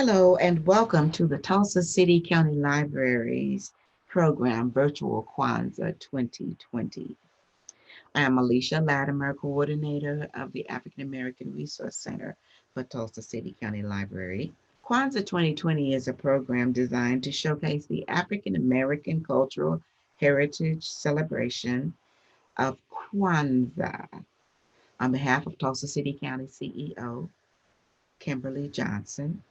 Hello and welcome to the Tulsa City County Library's program, Virtual Kwanzaa 2020. I am Alicia Latimer, coordinator of the African American Resource Center for Tulsa City County Library. Kwanzaa 2020 is a program designed to showcase the African American cultural heritage celebration of Kwanzaa. On behalf of Tulsa City County CEO, Kimberly Johnson,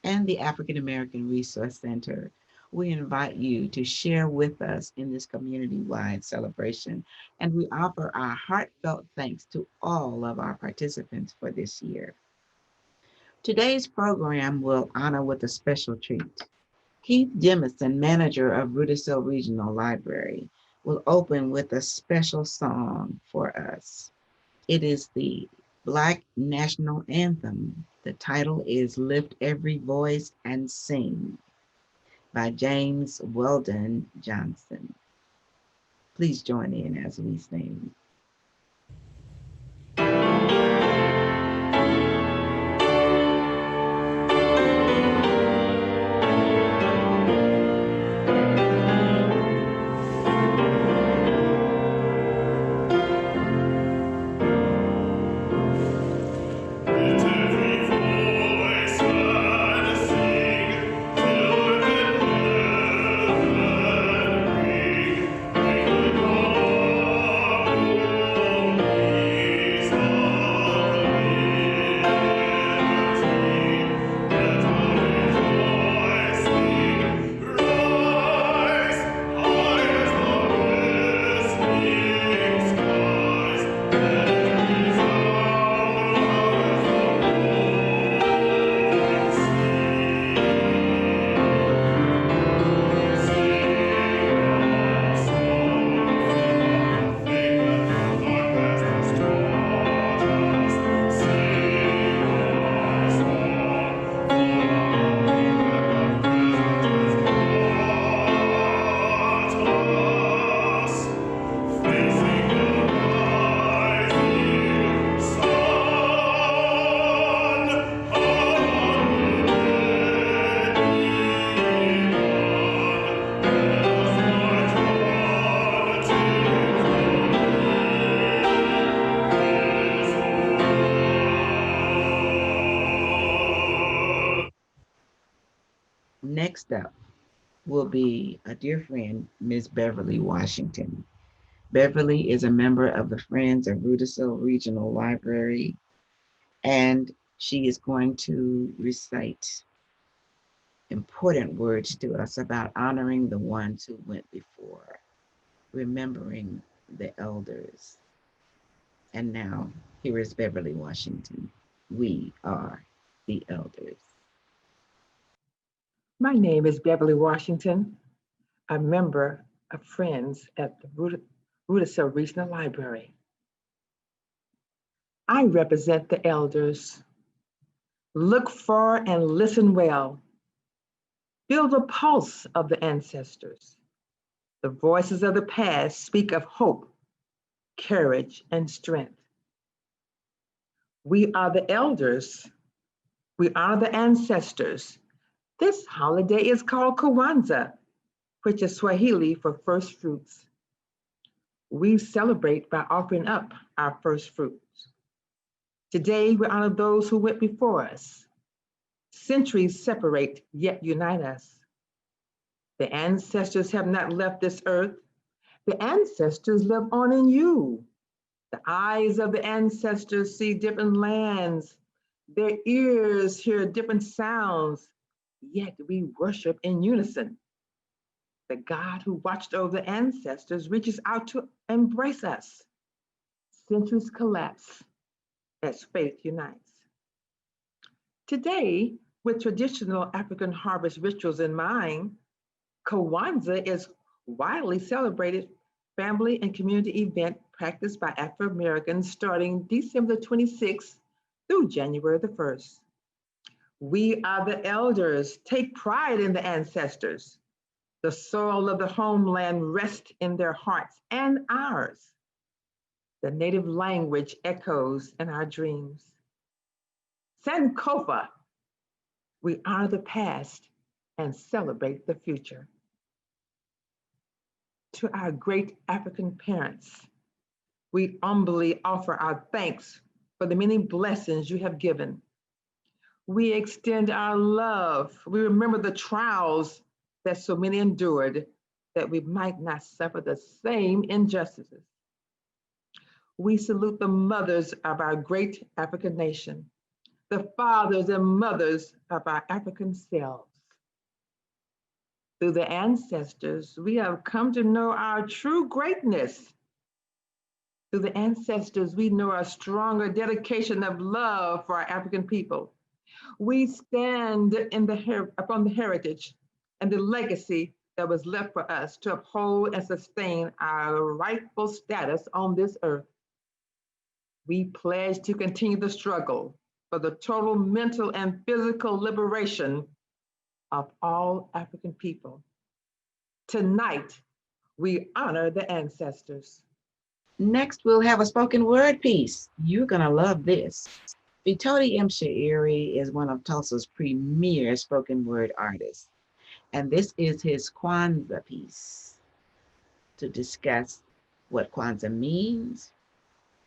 and the African American Resource Center, we invite you to share with us in this community-wide celebration, and we offer our heartfelt thanks to all of our participants for this year. Today's program will honor with a special treat. Keith Jemison, manager of Rudisill Regional Library, will open with a special song for us. It is the Black National Anthem. The title is Lift Every Voice and Sing by James Weldon Johnson. Please join in as we sing. Next up will be a dear friend, Ms. Beverly Washington. Beverly is a member of the Friends of Rudisill Regional Library, and she is going to recite important words to us about honoring the ones who went before, remembering the elders. And now, here is Beverly Washington. We are the elders. My name is Beverly Washington, a member of Friends at the Rudisill Regional Library. I represent the elders. Look for and listen well. Feel the pulse of the ancestors. The voices of the past speak of hope, courage, and strength. We are the elders. We honor the ancestors. This holiday is called Kwanzaa, which is Swahili for first fruits. We celebrate by offering up our first fruits. Today, we honor those who went before us. Centuries separate, yet unite us. The ancestors have not left this earth. The ancestors live on in you. The eyes of the ancestors see different lands. Their ears hear different sounds, yet we worship in unison. The God who watched over the ancestors reaches out to embrace us. Centuries collapse as faith unites. Today, with traditional African harvest rituals in mind, Kwanzaa is widely celebrated family and community event practiced by Afro-Americans starting December 26th through January the 1st. We are the elders. Take pride in the ancestors. The soil of the homeland rests in their hearts and ours. The native language echoes in our dreams. Sankofa, We honor the past and celebrate the future. To our great African parents, we humbly offer our thanks for the many blessings you have given. We extend our love. We remember the trials that so many endured that we might not suffer the same injustices. We salute the mothers of our great African nation, the fathers and mothers of our African selves. Through the ancestors, we have come to know our true greatness. Through the ancestors, we know a stronger dedication of love for our African people. We stand upon the heritage and the legacy that was left for us to uphold and sustain our rightful status on this earth. We pledge to continue the struggle for the total mental and physical liberation of all African people. Tonight, we honor the ancestors. Next, we'll have a spoken word piece. You're going to love this. Phetote M'Shairi is one of Tulsa's premier spoken word artists, and this is his Kwanzaa piece to discuss what Kwanzaa means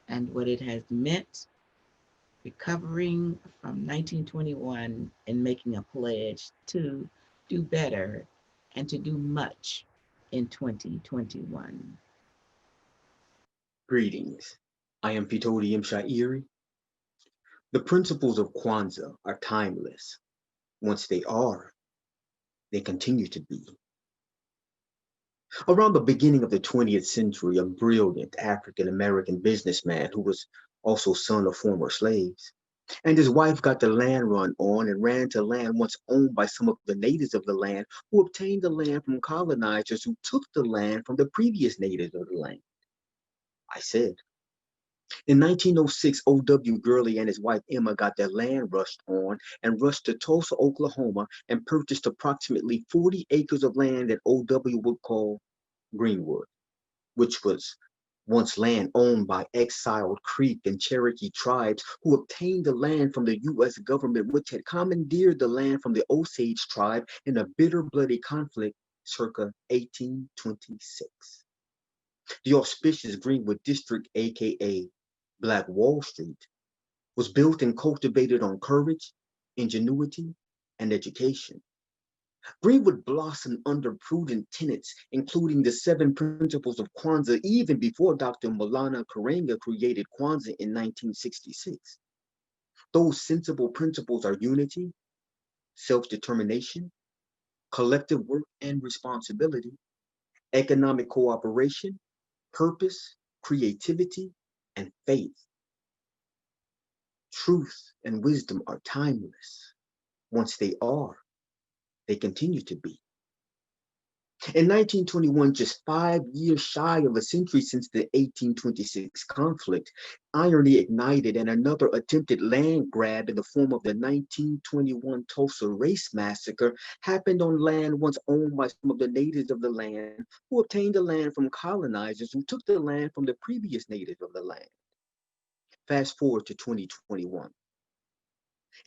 and what it has meant, recovering from 1921 and making a pledge to do better and to do much in 2021. Greetings. I am Phetote M'Shairi. The principles of Kwanzaa are timeless. Once they are, they continue to be. Around the beginning of the 20th century, a brilliant African-American businessman who was also son of former slaves, and his wife got the land run on and ran to land once owned by some of the natives of the land who obtained the land from colonizers who took the land from the previous natives of the land. I said, in 1906, O.W. Gurley and his wife Emma got their land rushed on and rushed to Tulsa, Oklahoma, and purchased approximately 40 acres of land that O.W. would call Greenwood, which was once land owned by exiled Creek and Cherokee tribes who obtained the land from the U.S. government, which had commandeered the land from the Osage tribe in a bitter, bloody conflict circa 1826. The auspicious Greenwood District, aka Black Wall Street, was built and cultivated on courage, ingenuity, and education. Greenwood blossomed under prudent tenets, including the 7 principles of Kwanzaa, even before Dr. Maulana Karenga created Kwanzaa in 1966. Those sensible principles are unity, self-determination, collective work and responsibility, economic cooperation, purpose, creativity, and faith. Truth and wisdom are timeless. Once they are, they continue to be. In 1921, just 5 years shy of a century since the 1826 conflict, irony ignited and another attempted land grab in the form of the 1921 Tulsa Race Massacre happened on land once owned by some of the natives of the land who obtained the land from colonizers who took the land from the previous natives of the land. Fast forward to 2021.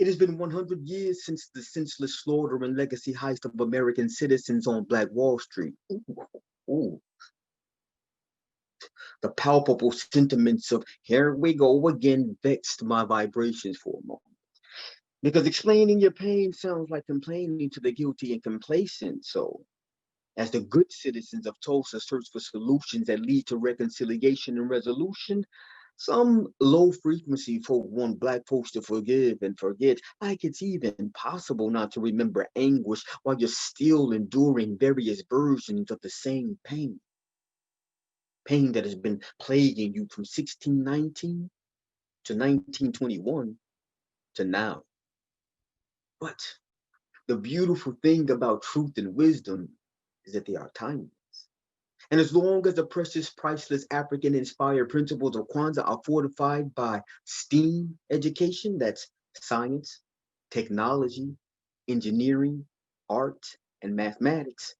It has been 100 years since the senseless slaughter and legacy heist of American citizens on Black Wall Street. Ooh. The palpable sentiments of "here we go again" vexed my vibrations for a moment. Because explaining your pain sounds like complaining to the guilty and complacent. So, as the good citizens of Tulsa search for solutions that lead to reconciliation and resolution, some low-frequency folk want Black folks to forgive and forget, like it's even possible not to remember anguish while you're still enduring various versions of the same pain. Pain that has been plaguing you from 1619 to 1921 to now. But the beautiful thing about truth and wisdom is that they are timeless. And as long as the precious, priceless African-inspired principles of Kwanzaa are fortified by STEAM education, that's science, technology, engineering, art, and mathematics,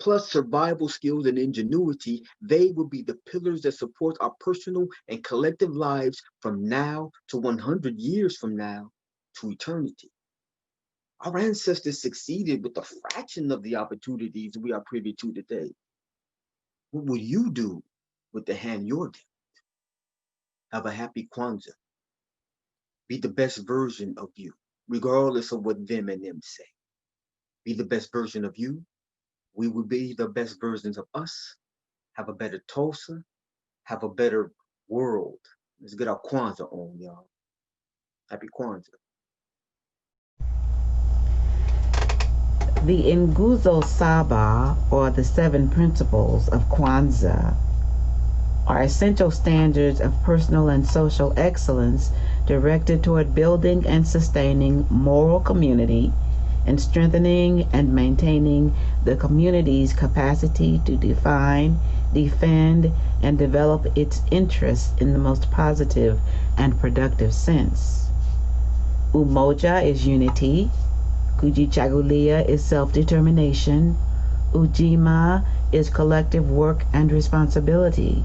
plus survival skills and ingenuity, they will be the pillars that support our personal and collective lives from now to 100 years from now to eternity. Our ancestors succeeded with a fraction of the opportunities we are privy to today. What will you do with the hand you're dealt? Have a happy Kwanzaa. Be the best version of you, regardless of what them and them say. Be the best version of you. We will be the best versions of us. Have a better Tulsa. Have a better world. Let's get our Kwanzaa on, y'all. Happy Kwanzaa. The Nguzo Saba, or the Seven Principles of Kwanzaa, are essential standards of personal and social excellence directed toward building and sustaining moral community and strengthening and maintaining the community's capacity to define, defend, and develop its interests in the most positive and productive sense. Umoja is unity. Kujichagulia is self-determination. Ujima is collective work and responsibility.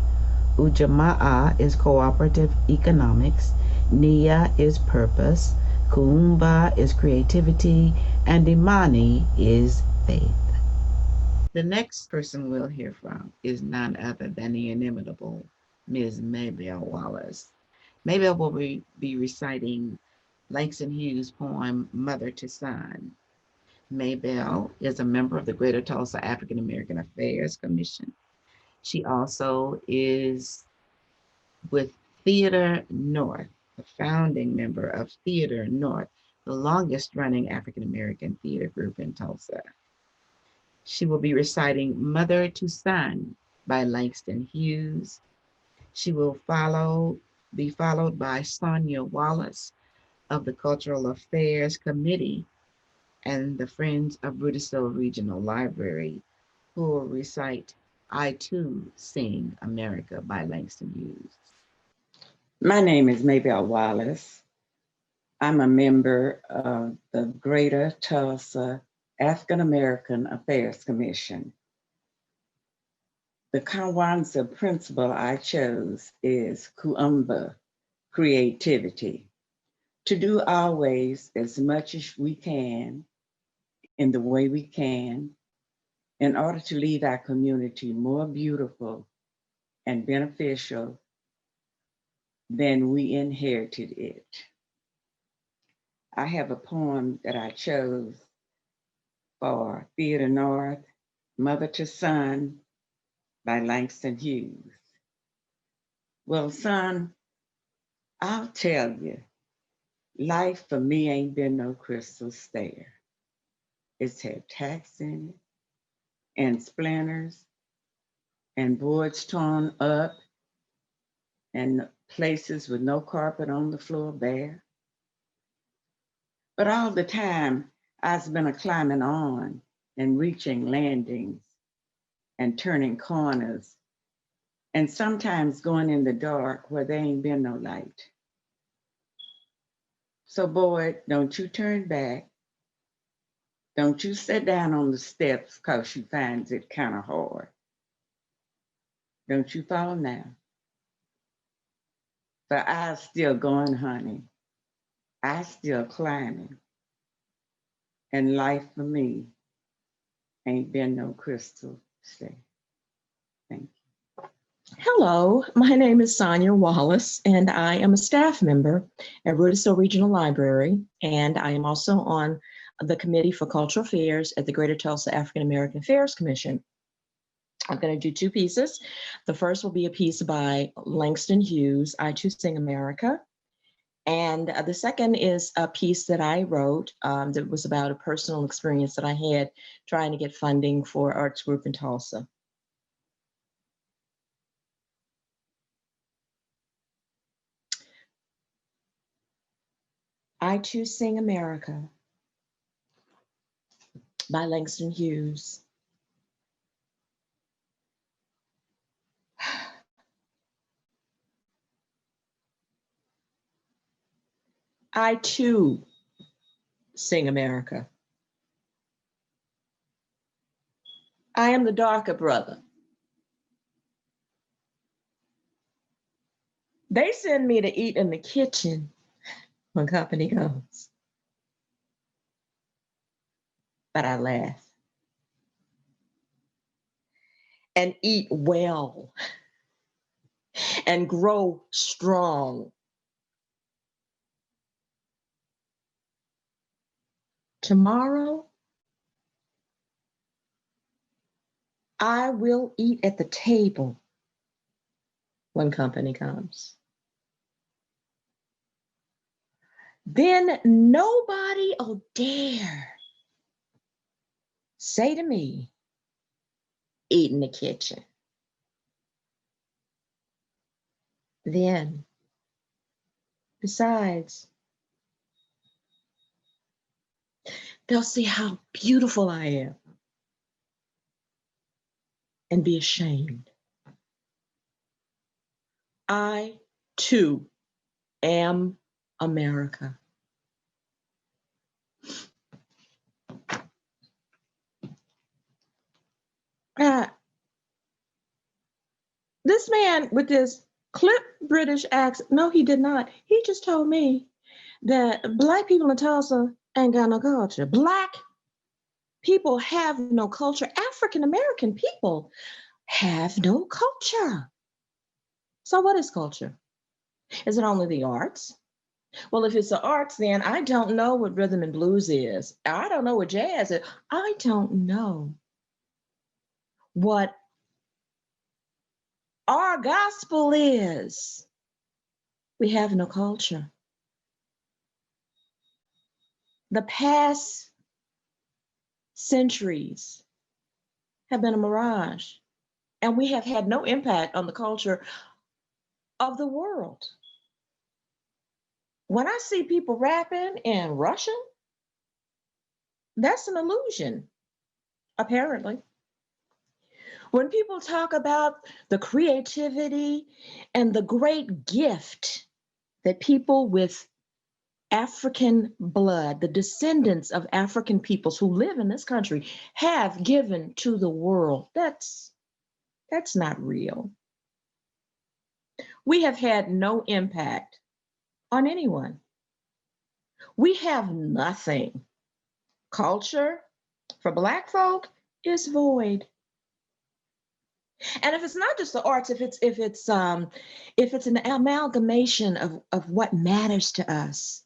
Ujamaa is cooperative economics. Nia is purpose. Kuumba is creativity. And Imani is faith. The next person we'll hear from is none other than the inimitable Ms. Maybelle Wallace. Maybelle will be reciting Langston Hughes' poem, Mother to Son. Maybelle is a member of the Greater Tulsa African American Affairs Commission. She also is with Theater North, a founding member of Theater North, the longest running African American theater group in Tulsa. She will be reciting Mother to Son by Langston Hughes. She will be followed by Sonya Wallace of the Cultural Affairs Committee and the Friends of Brutisville Regional Library, who will recite I Too Sing America by Langston Hughes. My name is Maybelle Wallace. I'm a member of the Greater Tulsa African American Affairs Commission. The Kwanzaa principle I chose is Kuumba, creativity. To do always as much as we can in the way we can in order to leave our community more beautiful and beneficial than we inherited it. I have a poem that I chose for Theater North, Mother to Son by Langston Hughes. Well, son, I'll tell you, life for me ain't been no crystal stair. It's had tacks in it and splinters and boards torn up and places with no carpet on the floor bare. But all the time, I've been a climbing on and reaching landings and turning corners and sometimes going in the dark where there ain't been no light. So boy, don't you turn back. Don't you sit down on the steps cause you finds it kind of hard. Don't you fall now. For I still going, honey. I still climbing. And life for me ain't been no crystal stair. Thank you. Hello, my name is Sonya Wallace, and I am a staff member at Brutisville Regional Library, and I am also on the Committee for Cultural Affairs at the Greater Tulsa African American Affairs Commission. I'm going to do two pieces. The first will be a piece by Langston Hughes, I Too Sing America. And the second is a piece that I wrote that was about a personal experience that I had trying to get funding for arts group in Tulsa. I Too Sing America by Langston Hughes. I too sing America. I am the darker brother. They send me to eat in the kitchen when company goes. but I laugh and eat well and grow strong. Tomorrow, I will eat at the table when company comes. Then nobody will dare say to me, eat in the kitchen. Then, besides, they'll see how beautiful I am and be ashamed. I, too, am America. This man with this clip British accent, no, he did not. He just told me that Black people in Tulsa ain't got no culture. Black people have no culture. African American people have no culture. So what is culture? Is it only the arts? Well, if it's the arts, then I don't know what rhythm and blues is. I don't know what jazz is. I don't know what our gospel is. We have no culture. The past centuries have been a mirage, and we have had no impact on the culture of the world. When I see people rapping in Russian, that's an illusion, apparently. When people talk about the creativity and the great gift that people with African blood, the descendants of African peoples who live in this country, have given to the world, that's not real. We have had no impact on anyone. We have nothing. Culture for Black folk is void. And if it's not just the arts, if it's an amalgamation of what matters to us,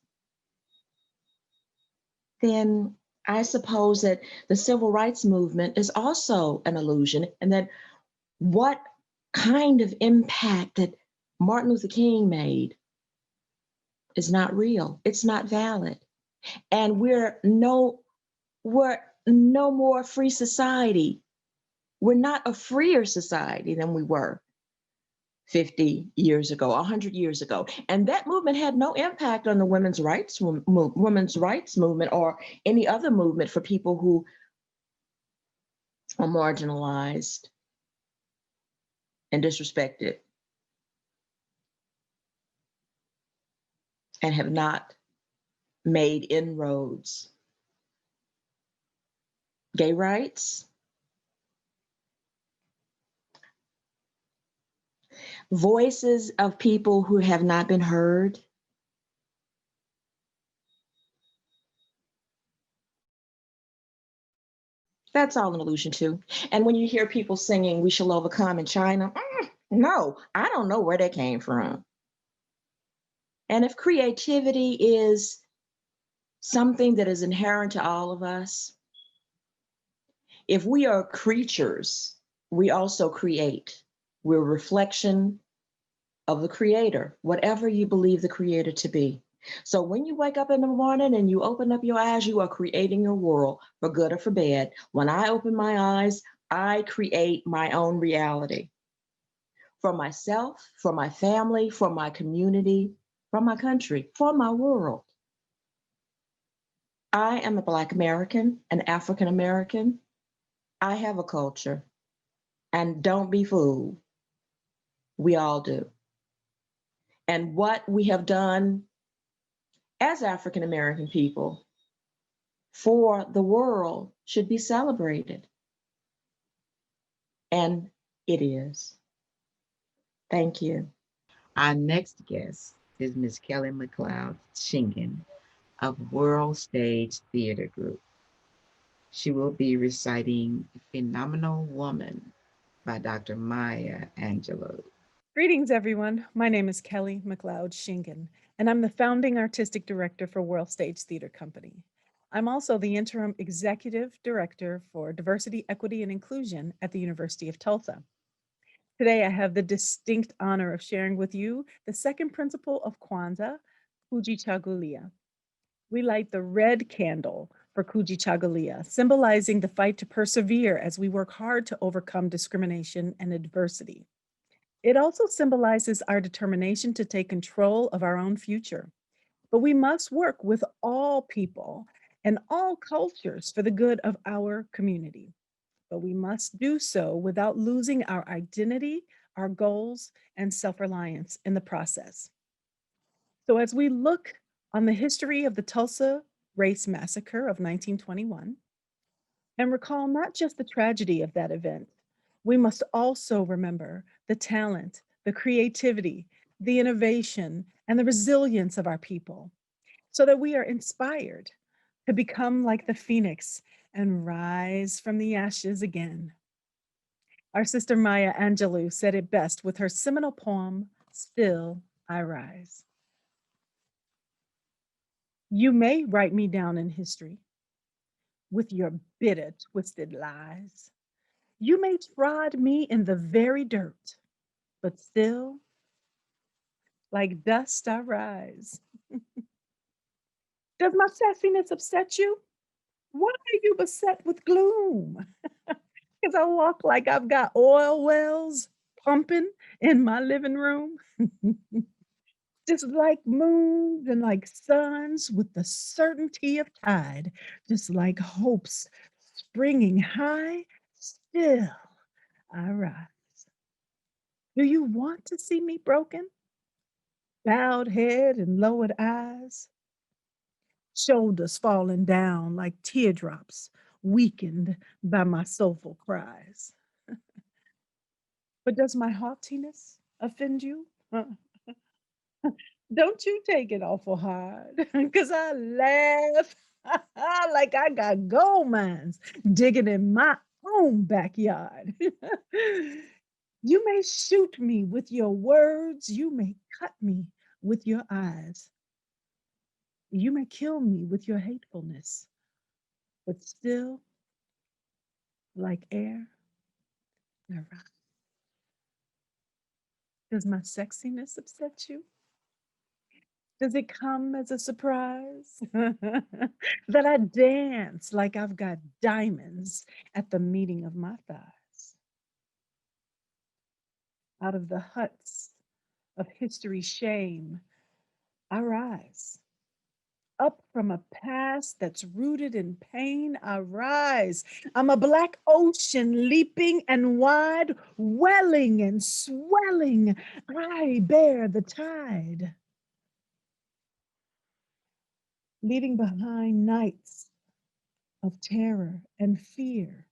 then I suppose that the civil rights movement is also an illusion, and that what kind of impact that Martin Luther King made is not real. It's not valid. And we're no more free society. We're not a freer society than we were 50 years ago, 100 years ago. And that movement had no impact on the women's rights movement or any other movement for people who are marginalized and disrespected and have not made inroads. Gay rights, voices of people who have not been heard. That's all an illusion too. And when you hear people singing, "We shall overcome" in China, no, I don't know where that came from. And if creativity is something that is inherent to all of us, if we are creatures, we also create. We're a reflection of the Creator, whatever you believe the Creator to be. So when you wake up in the morning and you open up your eyes, you are creating your world, for good or for bad. When I open my eyes, I create my own reality for myself, for my family, for my community, for my country, for my world. I am a Black American, an African American. I have a culture, and don't be fooled. We all do. And what we have done as African American people for the world should be celebrated. And it is. Thank you. Our next guest is Ms. Kelli McLoud-Shingen of World Stage Theater Group. She will be reciting Phenomenal Woman by Dr. Maya Angelou. Greetings, everyone. My name is Kelli McLoud-Shingen, and I'm the founding artistic director for World Stage Theater Company. I'm also the interim executive director for diversity, equity, and inclusion at the University of Tulsa. Today, I have the distinct honor of sharing with you the second principle of Kwanzaa, Kujichagulia. We light the red candle for Kujichagulia, symbolizing the fight to persevere as we work hard to overcome discrimination and adversity. It also symbolizes our determination to take control of our own future. But we must work with all people and all cultures for the good of our community. But we must do so without losing our identity, our goals, and self-reliance in the process. So as we look on the history of the Tulsa Race Massacre of 1921, and recall not just the tragedy of that event, we must also remember the talent, the creativity, the innovation, and the resilience of our people, so that we are inspired to become like the phoenix and rise from the ashes again. Our sister Maya Angelou said it best with her seminal poem, Still I Rise. You may write me down in history with your bitter, twisted lies. You may trod me in the very dirt, but still, like dust, I rise. Does my sassiness upset you? Why are you beset with gloom? Because I walk like I've got oil wells pumping in my living room, just like moons and like suns with the certainty of tide, just like hopes springing high, still I rise. Do you want to see me broken? Bowed head and lowered eyes, shoulders falling down like teardrops, weakened by my soulful cries. But does my haughtiness offend you? Don't you take it awful hard, because I laugh like I got gold mines digging in my own backyard. You may shoot me with your words, you may cut me with your eyes. You may kill me with your hatefulness, but still, like air, I rise. Does my sexiness upset you? Does it come as a surprise that I dance like I've got diamonds at the meeting of my thighs? Out of the huts of history's shame, I rise. Up from a past that's rooted in pain, I rise. I'm a black ocean leaping and wide, welling and swelling. I bear the tide, leaving behind nights of terror and fear.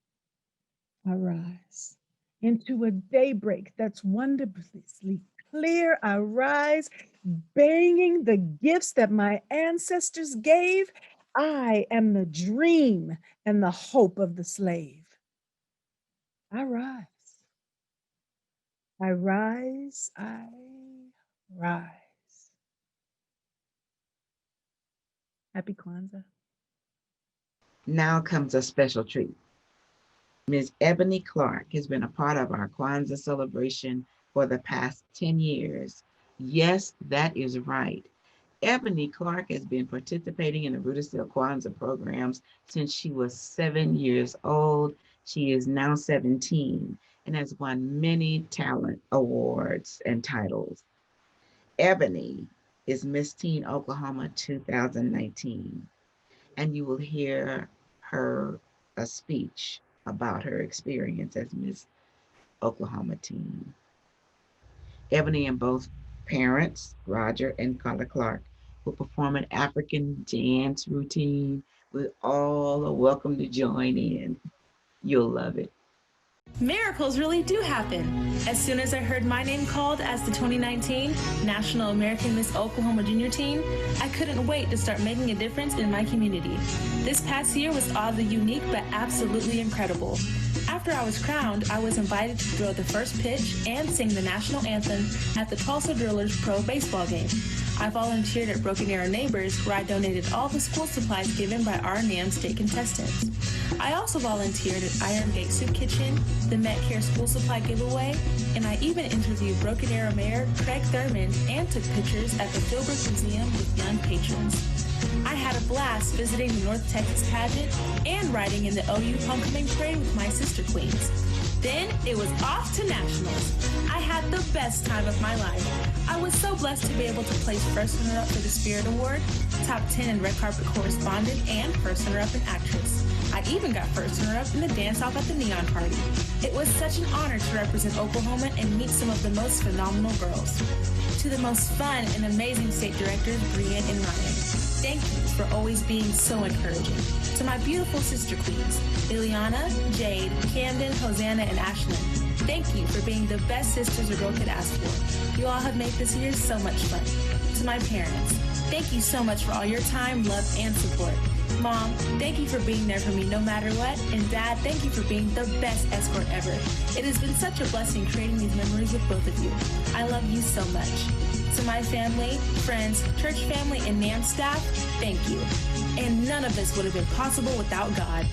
I rise into a daybreak that's wondrously clear. I rise, banging the gifts that my ancestors gave. I am the dream and the hope of the slave. I rise. I rise. I rise. Happy Kwanzaa. Now comes a special treat. Ms. Ebony Clark has been a part of our Kwanzaa celebration for the past 10 years. Yes, that is right. Ebony Clark has been participating in the Rudisill Kwanzaa programs since she was 7 years old. She is now 17 and has won many talent awards and titles. Ebony is Miss Teen Oklahoma 2019, and you will hear her a speech about her experience as Miss Oklahoma Teen. Ebony and both parents, Roger and Carla Clark, will perform an African dance routine. We all are welcome to join in. You'll love it. Miracles really do happen. As soon as I heard my name called as the 2019 National American Miss Oklahoma Junior Teen, I couldn't wait to start making a difference in my community. This past year was oddly unique but absolutely incredible. After I was crowned, I was invited to throw the first pitch and sing the national anthem at the Tulsa Drillers Pro baseball game. I volunteered at Broken Arrow Neighbors, where I donated all the school supplies given by our NAM state contestants. I also volunteered at Iron Gate Soup Kitchen, the Metcare school supply giveaway, and I even interviewed Broken Arrow Mayor Craig Thurman and took pictures at the Philbrook Museum with young patrons. I had a blast visiting the North Texas pageant and riding in the OU homecoming parade with my sister queens. Then it was off to nationals. I had the best time of my life. I was so blessed to be able to place first runner-up for the Spirit Award, top 10 in red carpet correspondent, and first runner-up in actress. I even got first runner-up in the dance-off at the Neon Party. It was such an honor to represent Oklahoma and meet some of the most phenomenal girls. To the most fun and amazing state directors, Brienne and Ryan, thank you for always being so encouraging. To my beautiful sister queens, Ileana, Jade, Camden, Hosanna, and Ashlyn, thank you for being the best sisters a girl could ask for. You all have made this year so much fun. To my parents, thank you so much for all your time, love, and support. Mom, thank you for being there for me no matter what. And Dad, thank you for being the best escort ever. It has been such a blessing creating these memories with both of you. I love you so much. To my family, friends, church family, and NAM staff, thank you. And none of this would have been possible without God.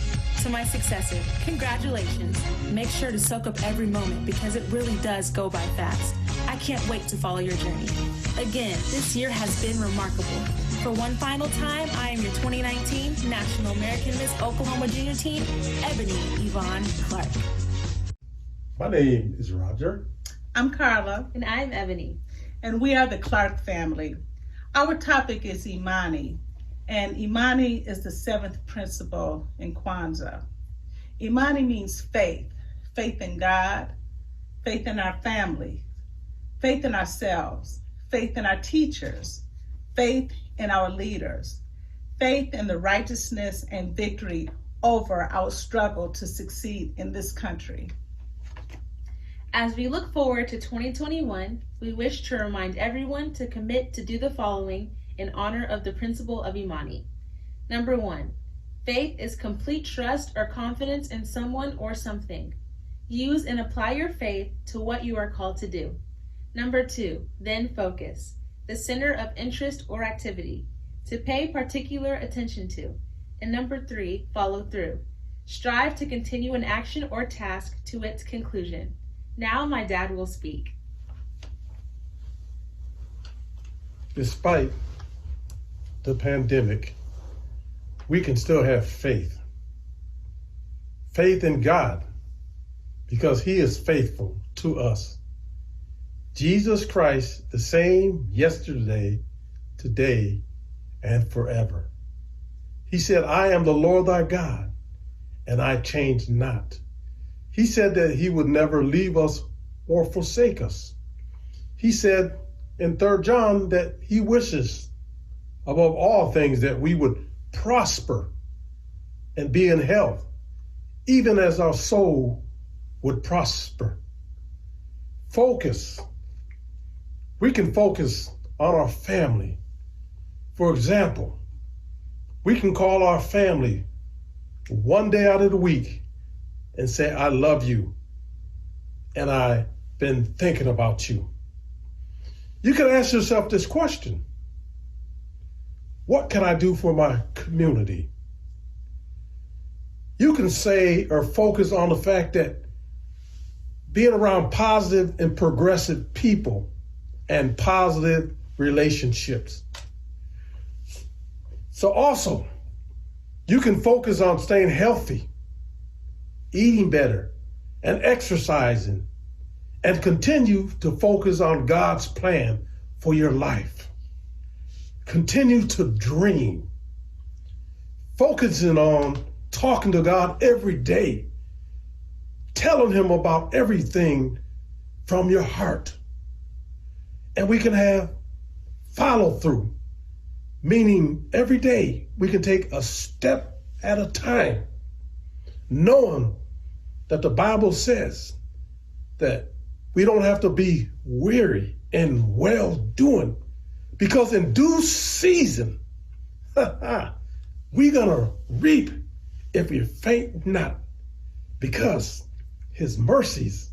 To my successor, congratulations. Make sure to soak up every moment because it really does go by fast. I can't wait to follow your journey. Again, this year has been remarkable. For one final time, I am your 2019 National American Miss Oklahoma Junior Teen, Ebony Yvonne Clark. My name is Roger. I'm Carla. And I'm Ebony. And we are the Clark family. Our topic is Imani. And Imani is the seventh principle in Kwanzaa. Imani means faith. Faith in God, faith in our family, faith in ourselves, faith in our teachers, faith in our leaders, faith in the righteousness and victory over our struggle to succeed in this country. As we look forward to 2021, we wish to remind everyone to commit to do the following in honor of the principle of Imani. Number 1, faith is complete trust or confidence in someone or something. Use and apply your faith to what you are called to do. Number 2, then focus, the center of interest or activity, to pay particular attention to. And number 3, follow through. Strive to continue an action or task to its conclusion. Now my dad will speak. Despite the pandemic, we can still have faith. Faith in God, because He is faithful to us. Jesus Christ, the same yesterday, today, and forever. He said, I am the Lord thy God, and I change not. He said that He would never leave us or forsake us. He said in 3 John that He wishes above all things that we would prosper and be in health, even as our soul would prosper. Focus. We can focus on our family. For example, we can call our family one day out of the week and say, I love you, and I've been thinking about you. You can ask yourself this question: what can I do for my community? You can say or focus on the fact that being around positive and progressive people and positive relationships. So also, you can focus on staying healthy, eating better, and exercising, and continue to focus on God's plan for your life. Continue to dream, focusing on talking to God every day, telling Him about everything from your heart. And we can have follow through, meaning every day we can take a step at a time, knowing that the Bible says that we don't have to be weary in well-doing, because in due season, we're gonna reap if we faint not, because his mercies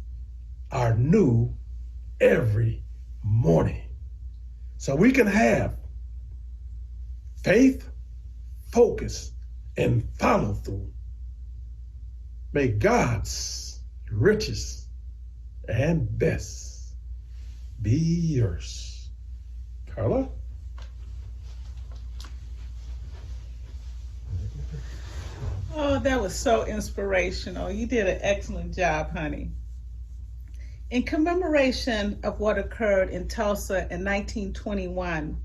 are new every morning. So we can have faith, focus, and follow through. May God's riches and best be yours. Carla? Oh, that was so inspirational. You did an excellent job, honey. In commemoration of what occurred in Tulsa in 1921,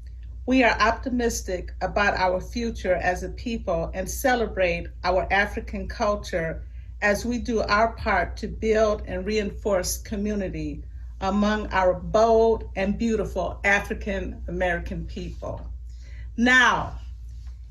we are optimistic about our future as a people and celebrate our African culture as we do our part to build and reinforce community among our bold and beautiful African American people. Now,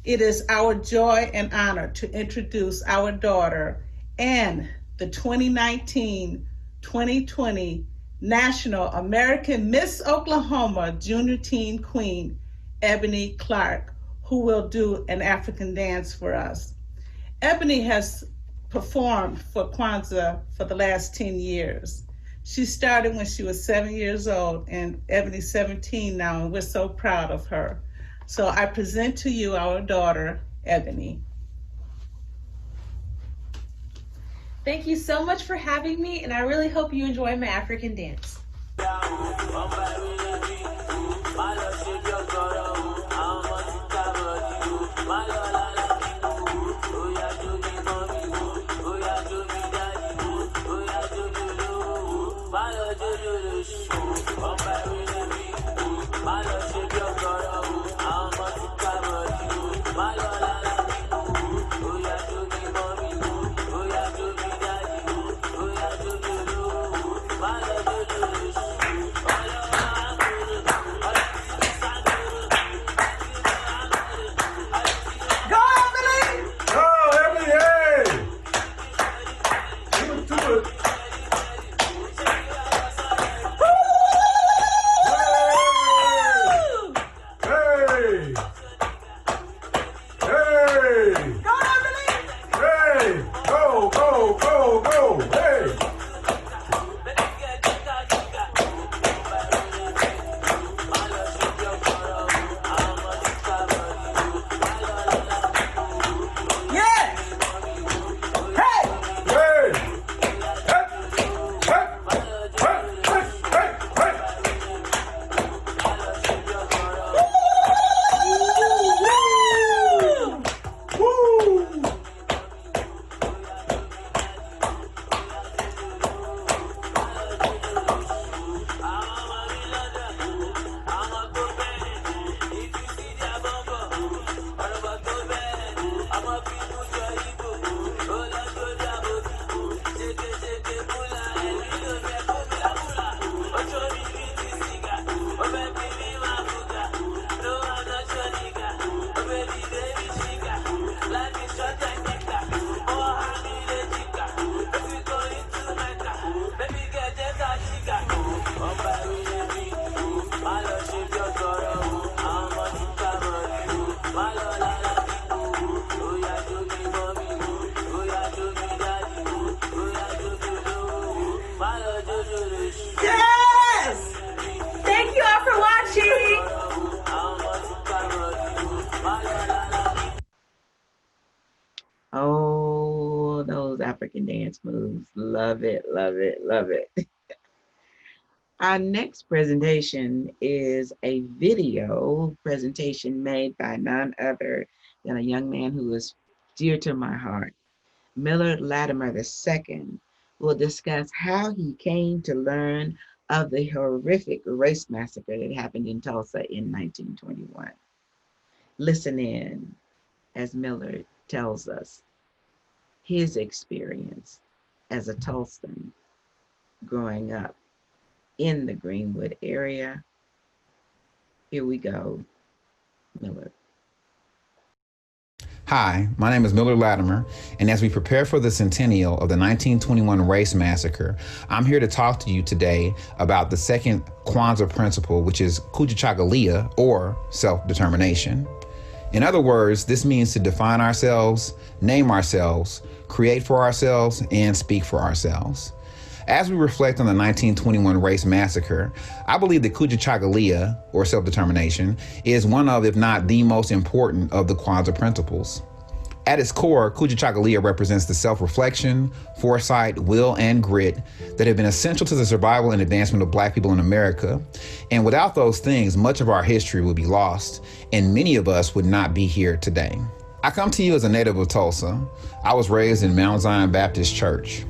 it is our joy and honor to introduce our daughter and the 2019-2020 National American Miss Oklahoma Junior Teen Queen, Ebony Clark, who will do an African dance for us. Ebony has performed for Kwanzaa for the last 10 years. She started when she was 7 years old, and Ebony's 17 now, and we're so proud of her. So I present to you our daughter, Ebony. Thank you so much for having me, and I really hope you enjoy my African dance. Oh, those African dance moves. Love it, love it, love it. Our next presentation is a video presentation made by none other than a young man who is dear to my heart. Millard Latimer II will discuss how he came to learn of the horrific race massacre that happened in Tulsa in 1921. Listen in as Millard tells us his experience as a Tulsan growing up in the Greenwood area. Here we go, Millard. Hi, my name is Millard Latimer, and as we prepare for the centennial of the 1921 race massacre, I'm here to talk to you today about the second Kwanzaa principle, which is kujichagulia, or self-determination. In other words, this means to define ourselves, name ourselves, create for ourselves, and speak for ourselves. As we reflect on the 1921 race massacre, I believe that kujichagulia, or self-determination, is one of, if not the most important of the Kwanzaa principles. At its core, kujichagulia represents the self-reflection, foresight, will, and grit that have been essential to the survival and advancement of Black people in America. And without those things, much of our history would be lost, and many of us would not be here today. I come to you as a native of Tulsa. I was raised in Mount Zion Baptist Church.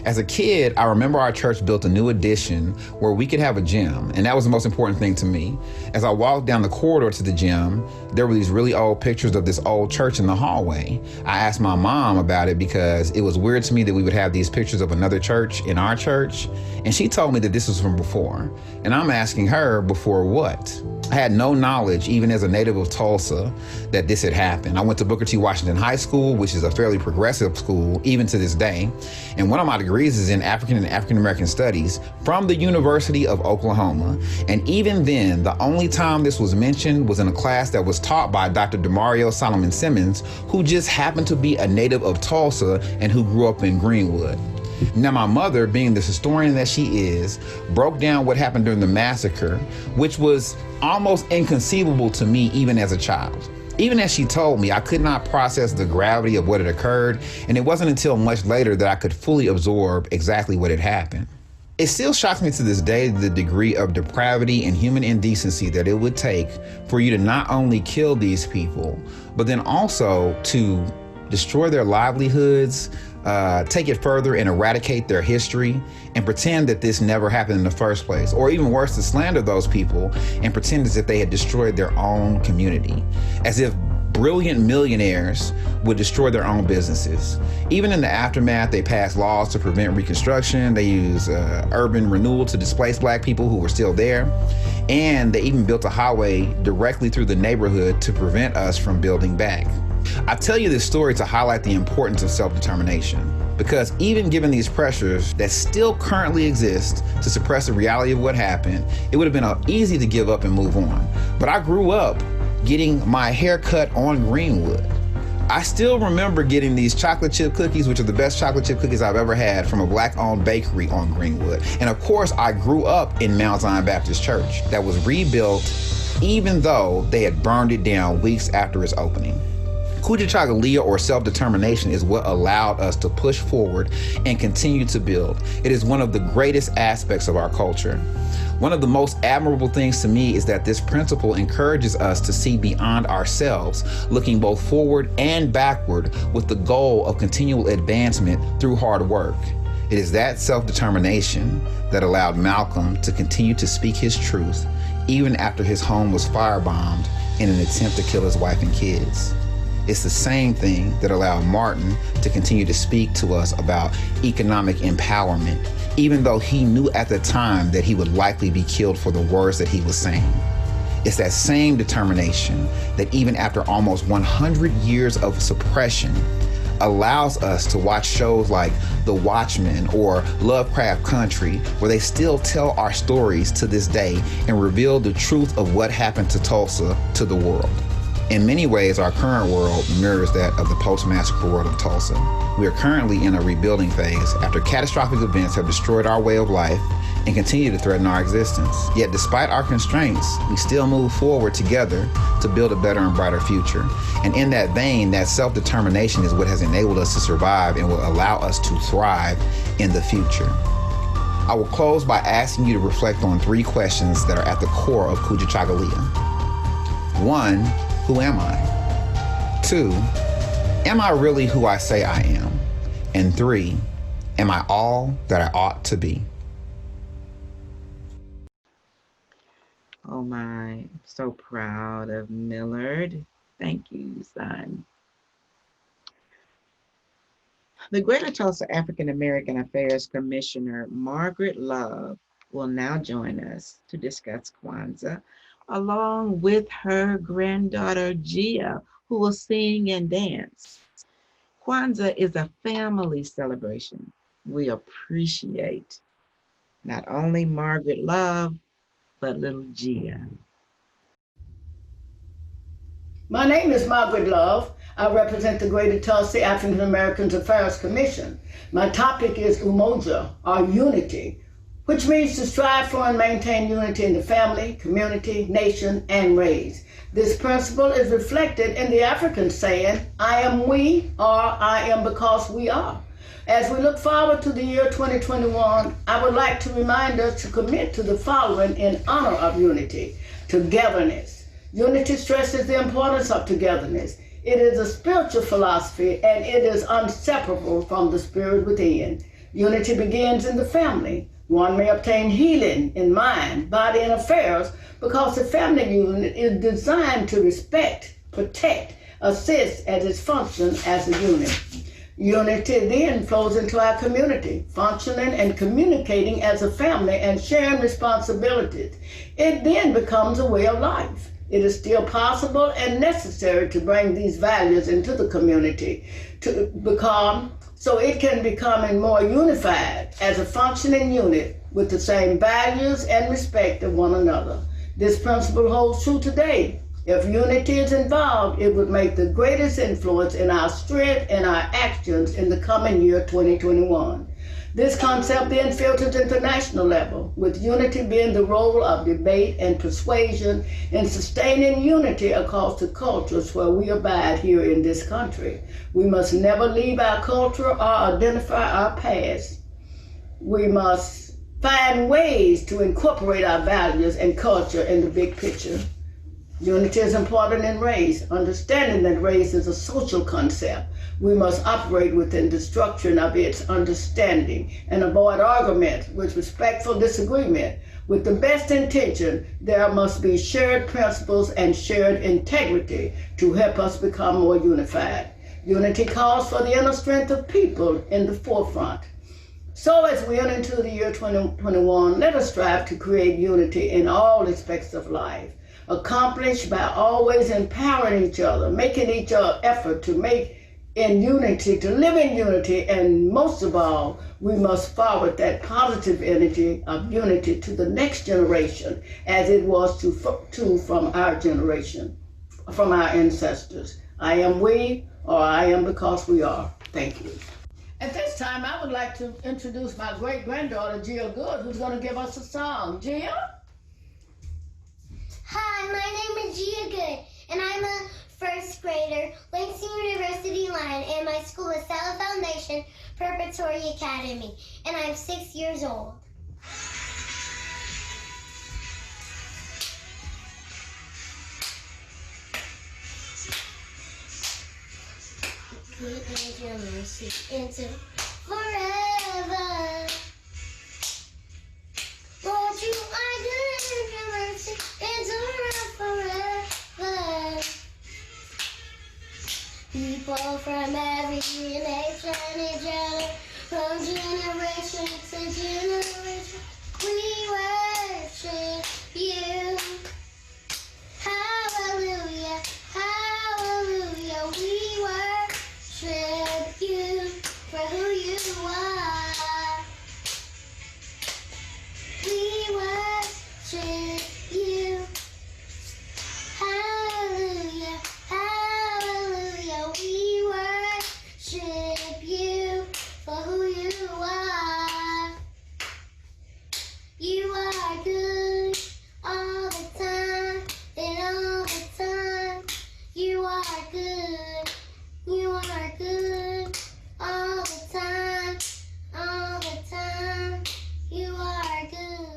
As a kid, I remember our church built a new addition where we could have a gym, and that was the most important thing to me. As I walked down the corridor to the gym, there were these really old pictures of this old church in the hallway. I asked my mom about it because it was weird to me that we would have these pictures of another church in our church, and she told me that this was from before. And I'm asking her, before what? I had no knowledge, even as a native of Tulsa, that this had happened. I went to Booker T. Washington High School, which is a fairly progressive school, even to this day. And one of my degrees is in African and African American Studies from the University of Oklahoma. And even then, the only time this was mentioned was in a class that was taught by Dr. Demario Solomon Simmons, who just happened to be a native of Tulsa and who grew up in Greenwood. Now, my mother, being the historian that she is, broke down what happened during the massacre, which was almost inconceivable to me even as a child. Even as she told me, I could not process the gravity of what had occurred, and it wasn't until much later that I could fully absorb exactly what had happened. It still shocks me to this day the degree of depravity and human indecency that it would take for you to not only kill these people, but then also to destroy their livelihoods, take it further and eradicate their history and pretend that this never happened in the first place, or even worse, to slander those people and pretend as if they had destroyed their own community, as if brilliant millionaires would destroy their own businesses. Even in the aftermath, they passed laws to prevent Reconstruction. They used urban renewal to displace Black people who were still there. And they even built a highway directly through the neighborhood to prevent us from building back. I tell you this story to highlight the importance of self-determination, because even given these pressures that still currently exist to suppress the reality of what happened, it would have been easy to give up and move on. But I grew up getting my hair cut on Greenwood. I still remember getting these chocolate chip cookies, which are the best chocolate chip cookies I've ever had, from a Black-owned bakery on Greenwood. And of course, I grew up in Mount Zion Baptist Church that was rebuilt even though they had burned it down weeks after its opening. Kujichagulia, or self-determination, is what allowed us to push forward and continue to build. It is one of the greatest aspects of our culture. One of the most admirable things to me is that this principle encourages us to see beyond ourselves, looking both forward and backward with the goal of continual advancement through hard work. It is that self-determination that allowed Malcolm to continue to speak his truth even after his home was firebombed in an attempt to kill his wife and kids. It's the same thing that allowed Martin to continue to speak to us about economic empowerment, even though he knew at the time that he would likely be killed for the words that he was saying. It's that same determination that even after almost 100 years of suppression allows us to watch shows like The Watchmen or Lovecraft Country, where they still tell our stories to this day and reveal the truth of what happened to Tulsa to the world. In many ways, our current world mirrors that of the post-massacre world of Tulsa. We are currently in a rebuilding phase after catastrophic events have destroyed our way of life and continue to threaten our existence. Yet despite our constraints, we still move forward together to build a better and brighter future. And in that vein, that self-determination is what has enabled us to survive and will allow us to thrive in the future. I will close by asking you to reflect on 3 questions that are at the core of kujichagulia. 1, who am I? 2, am I really who I say I am? And 3, am I all that I ought to be? Oh my, I'm so proud of Millard. Thank you, son. The Greater Tulsa African American Affairs Commissioner, Margaret Love, will now join us to discuss Kwanzaa, along with her granddaughter, Gia, who will sing and dance. Kwanzaa is a family celebration. We appreciate not only Margaret Love, but little Gia. My name is Margaret Love. I represent the Greater Tulsa African Americans Affairs Commission. My topic is umoja, or unity, which means to strive for and maintain unity in the family, community, nation, and race. This principle is reflected in the African saying, I am we, or I am because we are. As we look forward to the year 2021, I would like to remind us to commit to the following in honor of unity: togetherness. Unity stresses the importance of togetherness. It is a spiritual philosophy, and it is inseparable from the spirit within. Unity begins in the family. One may obtain healing in mind, body, and affairs because the family unit is designed to respect, protect, assist as its function as a unit. Unity then flows into our community, functioning and communicating as a family and sharing responsibilities. It then becomes a way of life. It is still possible and necessary to bring these values into the community so it can become more unified as a functioning unit with the same values and respect of one another. This principle holds true today. If unity is involved, it would make the greatest influence in our strength and our actions in the coming year 2021. This concept then filters international level, with unity being the role of debate and persuasion in sustaining unity across the cultures where we abide here in this country. We must never leave our culture or identify our past. We must find ways to incorporate our values and culture in the big picture. Unity is important in race. Understanding that race is a social concept, we must operate within the structure of its understanding and avoid argument with respectful disagreement. With the best intention, there must be shared principles and shared integrity to help us become more unified. Unity calls for the inner strength of people in the forefront. So as we enter into the year 2021, let us strive to create unity in all aspects of life, accomplished by always empowering each other, making each other effort to make in unity, to live in unity, and most of all, we must forward that positive energy of unity to the next generation as it was to from our generation, from our ancestors. I am we, or I am because we are. Thank you. At this time, I would like to introduce my great-granddaughter, Gia Good, who's going to give us a song. Gia? Hi, my name is Gia Good, and I'm a first grader, Langston University Line, and my school is Salad Foundation Preparatory Academy, and I'm 6 years old. Goodness, your mercy into forever. Lord, you are good, and your mercy endureth forever. People from every nation and gender, from generation to generation, we worship you. Hallelujah, hallelujah, we worship you for who you are. We worship you. Hallelujah, hallelujah, we worship you for who you are. You are good all the time, and all the time. You are good, you are good all the time, all the time. You are good.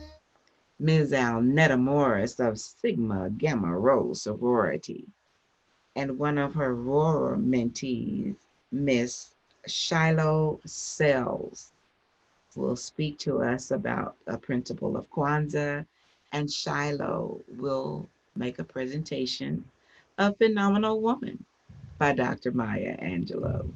Ms. Alnetta Morris of Sigma Gamma Rho sorority, and one of her Aurora mentees, Miss Shiloh Sells, will speak to us about a principle of Kwanzaa, and Shiloh will make a presentation of Phenomenal Woman by Dr. Maya Angelou.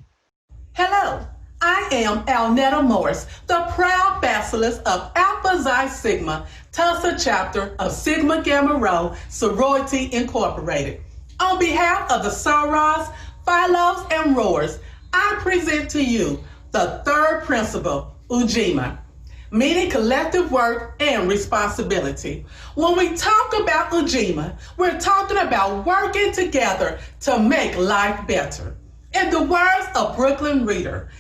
Hello, I am Alnetta Morris, the proud bacillus of Alpha Xi Sigma, Tulsa chapter of Sigma Gamma Rho Sorority Incorporated. On behalf of the Sorors, Philos, and Roars, I present to you the third principle, Ujima, meaning collective work and responsibility. When we talk about Ujima, we're talking about working together to make life better. In the words of Brooklyn Reader,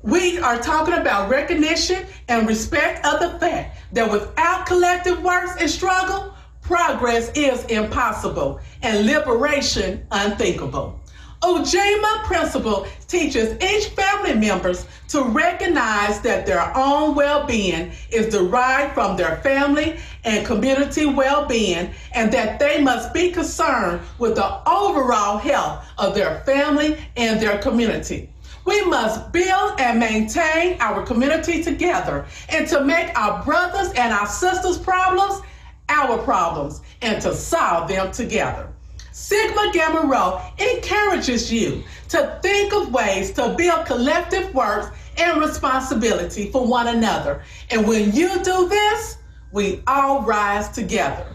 we are talking about recognition and respect of the fact that without collective works and struggle, progress is impossible and liberation unthinkable. Ujima principle teaches each family members to recognize that their own well-being is derived from their family and community well-being, and that they must be concerned with the overall health of their family and their community. We must build and maintain our community together and to make our brothers and our sisters' problems our problems and to solve them together. Sigma Gamma Rho encourages you to think of ways to build collective work and responsibility for one another. And when you do this, we all rise together.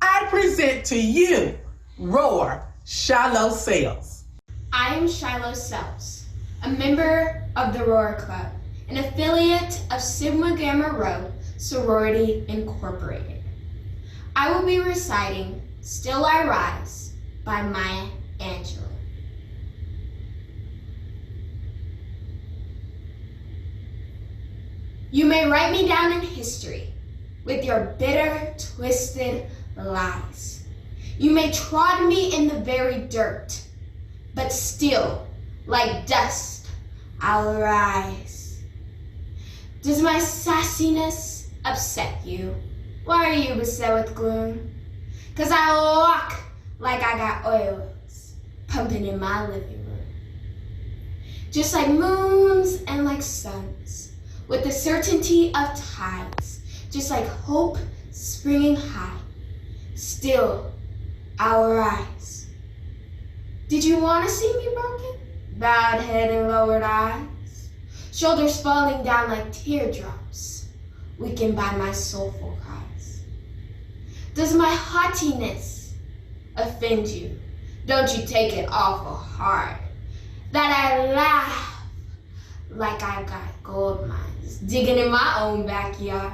I present to you Roar Shiloh Sales. I am Shiloh Sells, a member of the Roar Club, an affiliate of Sigma Gamma Rho Sorority Incorporated. I will be reciting Still I Rise by Maya Angelou. You may write me down in history with your bitter, twisted lies. You may trod me in the very dirt, but still, like dust, I'll rise. Does my sassiness upset you? Why are you beset with gloom? 'Cause I walk like I got oils pumping in my living room. Just like moons and like suns, with the certainty of tides, just like hope springing high, still I'll rise. Did you want to see me broken? Bowed head and lowered eyes, shoulders falling down like teardrops, weakened by my soulful cries. Does my haughtiness offend you? Don't you take it awful hard that I laugh like I've got gold mines digging in my own backyard.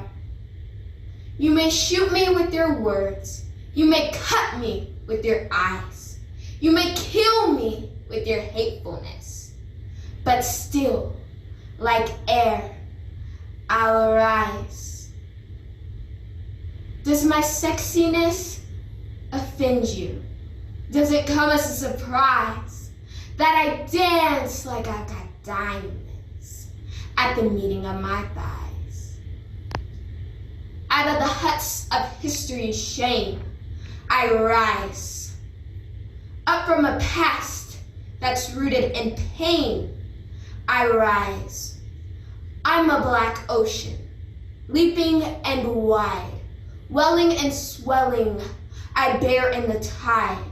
You may shoot me with your words. You may cut me with your eyes. You may kill me with your hatefulness. But still, like air, I'll rise. Does my sexiness offend you? Does it come as a surprise that I dance like I got diamonds at the meeting of my thighs? Out of the huts of history's shame, I rise. Up from a past that's rooted in pain, I rise. I'm a black ocean, leaping and wide, welling and swelling, I bear in the tide.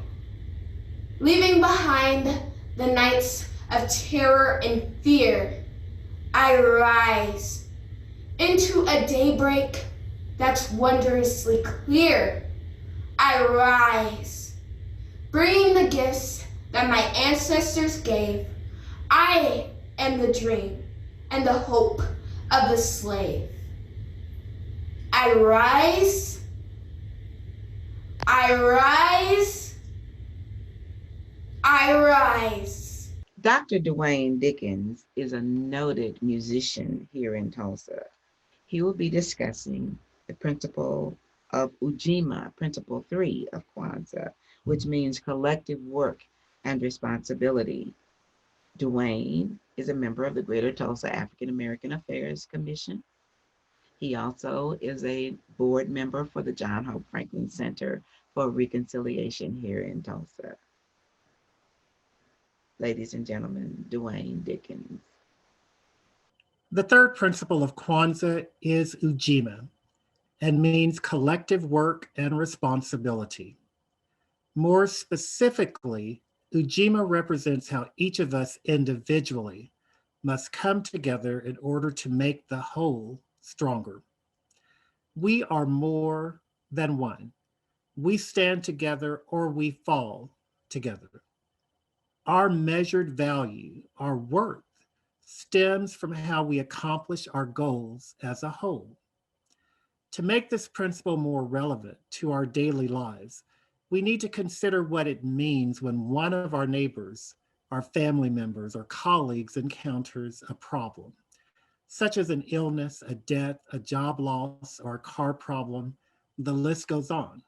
Leaving behind the nights of terror and fear, I rise into a daybreak that's wondrously clear. I rise, bringing the gifts that my ancestors gave. I am the dream and the hope of the slave. I rise, I rise, I rise. Dr. Dwayne Dickens is a noted musician here in Tulsa. He will be discussing the principle of Ujima, Principle 3 of Kwanzaa, which means collective work and responsibility. Dwayne is a member of the Greater Tulsa African American Affairs Commission. He also is a board member for the John Hope Franklin Center for Reconciliation here in Tulsa. Ladies and gentlemen, Dwayne Dickens. The third principle of Kwanzaa is Ujima and means collective work and responsibility. More specifically, Ujima represents how each of us individually must come together in order to make the whole stronger. We are more than one. We stand together or we fall. together. Our measured value, our worth, stems from how we accomplish our goals as a whole. To make this principle more relevant to our daily lives, we need to consider what it means when one of our neighbors, our family members, or colleagues encounters a problem, such as an illness, a death, a job loss, or a car problem. The list goes on.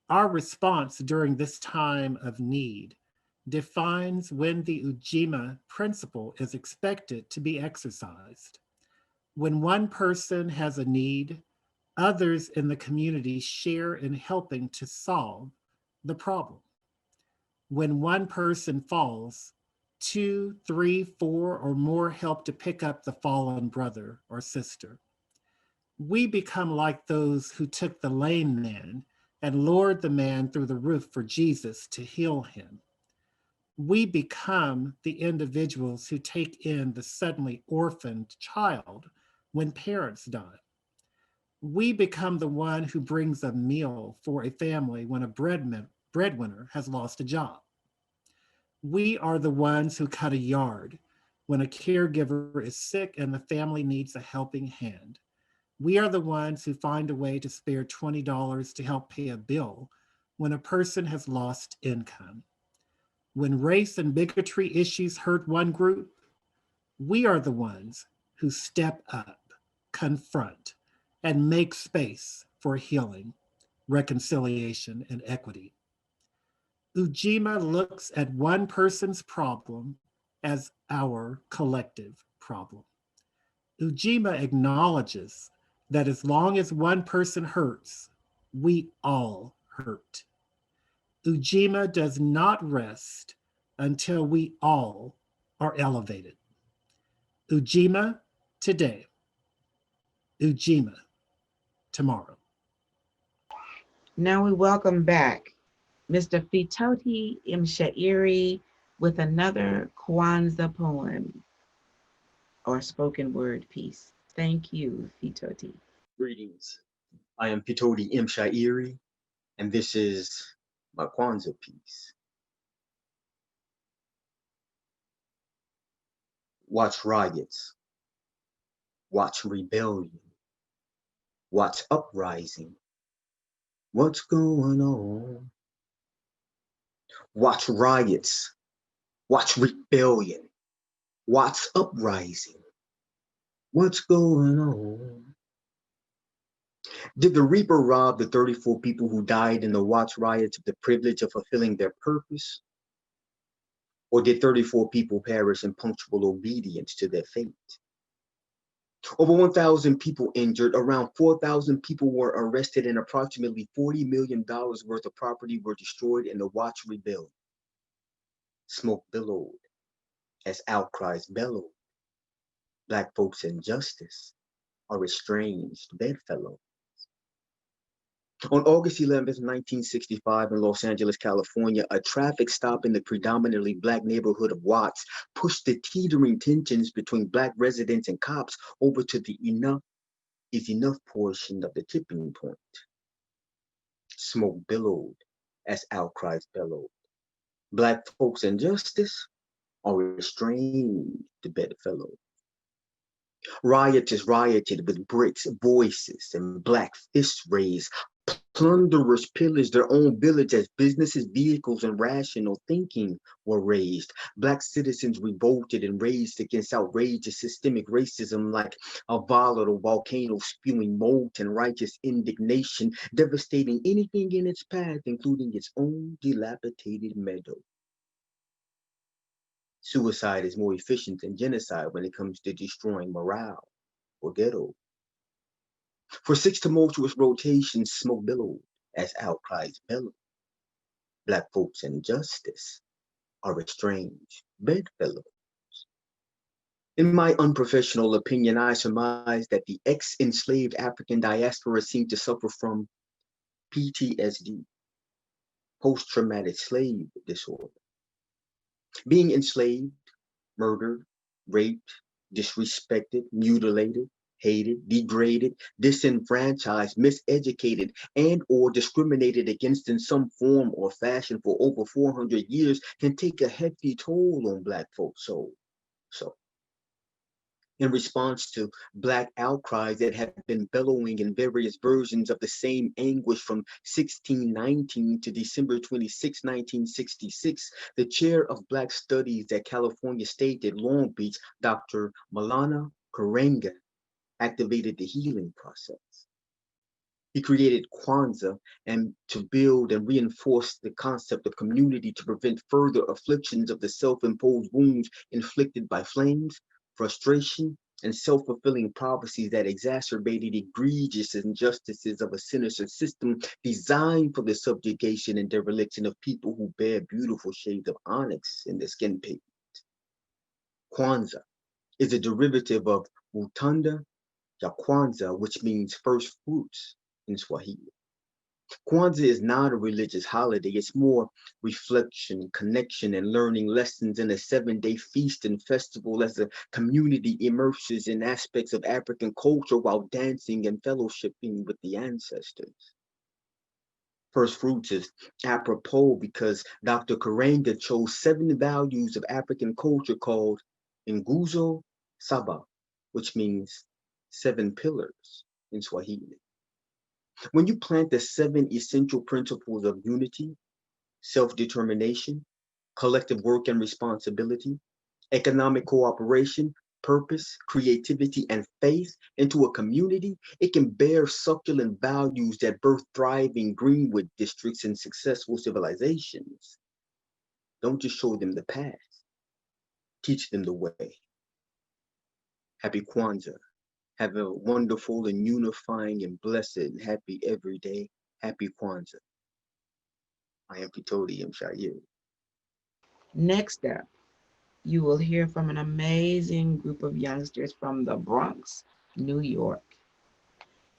Our response during this time of need defines when the Ujima principle is expected to be exercised. When one person has a need, others in the community share in helping to solve the problem. When one person falls, 2, 3, 4, or more help to pick up the fallen brother or sister. We become like those who took the lame man and lowered the man through the roof for Jesus to heal him. We become the individuals who take in the suddenly orphaned child when parents die. We become the one who brings a meal for a family when a breadwinner has lost a job. We are the ones who cut a yard when a caregiver is sick and the family needs a helping hand. We are the ones who find a way to spare $20 to help pay a bill when a person has lost income. When race and bigotry issues hurt one group, we are the ones who step up, confront, and make space for healing, reconciliation, and equity. Ujima looks at one person's problem as our collective problem. Ujima acknowledges that as long as one person hurts, we all hurt. Ujima does not rest until we all are elevated. Ujima today, Ujima tomorrow. Now we welcome back Mr. Phetote M'Shairi with another Kwanzaa poem or spoken word piece. Thank you, Phetote. Greetings. I am Phetote M'Shairi, and this is my Kwanzaa piece. Watch riots. Watch rebellion. Watch uprising. What's going on? Watch riots. Watch rebellion. Watch uprising. What's going on? Did the Reaper rob the 34 people who died in the Watch riots of the privilege of fulfilling their purpose? Or did 34 people perish in punctual obedience to their fate? Over 1,000 people injured, around 4,000 people were arrested, and approximately $40 million worth of property were destroyed in the Watch rebellion. Smoke billowed as outcries bellowed. Black folks' injustice are estranged bedfellows. On August 11th, 1965, in Los Angeles, California, a traffic stop in the predominantly Black neighborhood of Watts pushed the teetering tensions between Black residents and cops over to the enough is enough portion of the tipping point. Smoke billowed as outcries bellowed. Black folks' injustice are restrained to bedfellows. Rioters rioted with bricks, voices, and Black fists raised. Plunderers pillaged their own village as businesses, vehicles, and rational thinking were raised. Black citizens revolted and raged against outrageous systemic racism like a volatile volcano spewing molten righteous indignation, devastating anything in its path, including its own dilapidated meadow. Suicide is more efficient than genocide when it comes to destroying morale or ghetto. For 6 tumultuous rotations, smoke billowed as outcries bellowed. Black folks' injustice are estranged bedfellows. In my unprofessional opinion, I surmise that the ex-enslaved African diaspora seem to suffer from PTSD, post-traumatic slave disorder. Being enslaved, murdered, raped, disrespected, mutilated, hated, degraded, disenfranchised, miseducated, and or discriminated against in some form or fashion for over 400 years can take a hefty toll on Black folks' soul. So, in response to Black outcries that have been bellowing in various versions of the same anguish from 1619 to December 26, 1966, the chair of Black Studies at California State at Long Beach, Dr. Malana Karenga, activated the healing process. He created Kwanzaa and to build and reinforce the concept of community to prevent further afflictions of the self-imposed wounds inflicted by flames, frustration, and self-fulfilling prophecies that exacerbated egregious injustices of a sinister system designed for the subjugation and dereliction of people who bear beautiful shades of onyx in their skin pigment. Kwanzaa is a derivative of Mutanda ya Kwanzaa, which means first fruits in Swahili. Kwanzaa is not a religious holiday. It's more reflection, connection, and learning lessons in a 7-day feast and festival as a community immerses in aspects of African culture while dancing and fellowshipping with the ancestors. First fruits is apropos because Dr. Karenga chose 7 values of African culture called Nguzo Saba, which means 7 pillars in Swahili. When you plant the 7 essential principles of unity, self-determination, collective work and responsibility, economic cooperation, purpose, creativity, and faith into a community, it can bear succulent values that birth thriving greenwood districts and successful civilizations. Don't just show them the path, teach them the way. Happy Kwanzaa. Have a wonderful and unifying and blessed and happy every day. Happy Kwanzaa. I am Phetote M'Shairi. Next up, you will hear from an amazing group of youngsters from the Bronx, New York.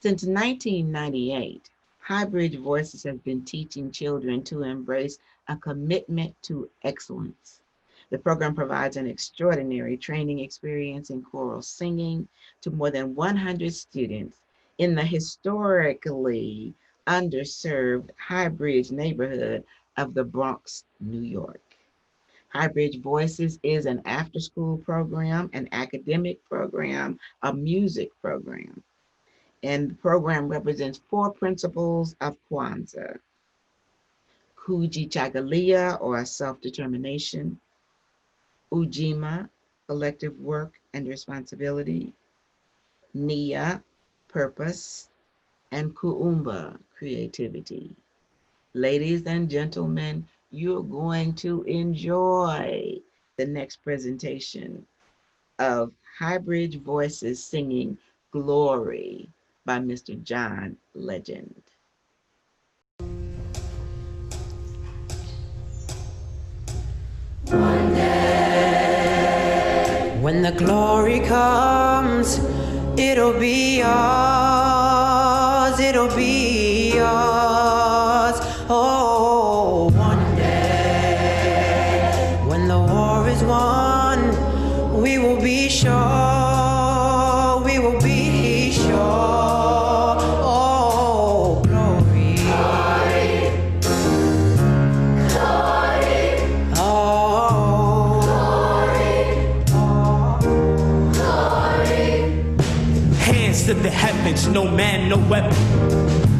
Since 1998, Highbridge Voices has been teaching children to embrace a commitment to excellence. The program provides an extraordinary training experience in choral singing to more than 100 students in the historically underserved Highbridge neighborhood of the Bronx, New York. Highbridge Voices is an after-school program, an academic program, a music program. And the program represents 4 principles of Kwanzaa: Kujichagulia, or self-determination; Ujima, collective work and responsibility; Nia, purpose; and Kuumba, creativity. Ladies and gentlemen, you're going to enjoy the next presentation of Highbridge Voices singing Glory by Mr. John Legend. One day, when the glory comes, it'll be yours, it'll be yours. Oh, one day, when the war is won, we will be sure, we will be sure. Oh, glory, glory, glory. Oh, glory, glory. Hands to the heavens, no man, no weapon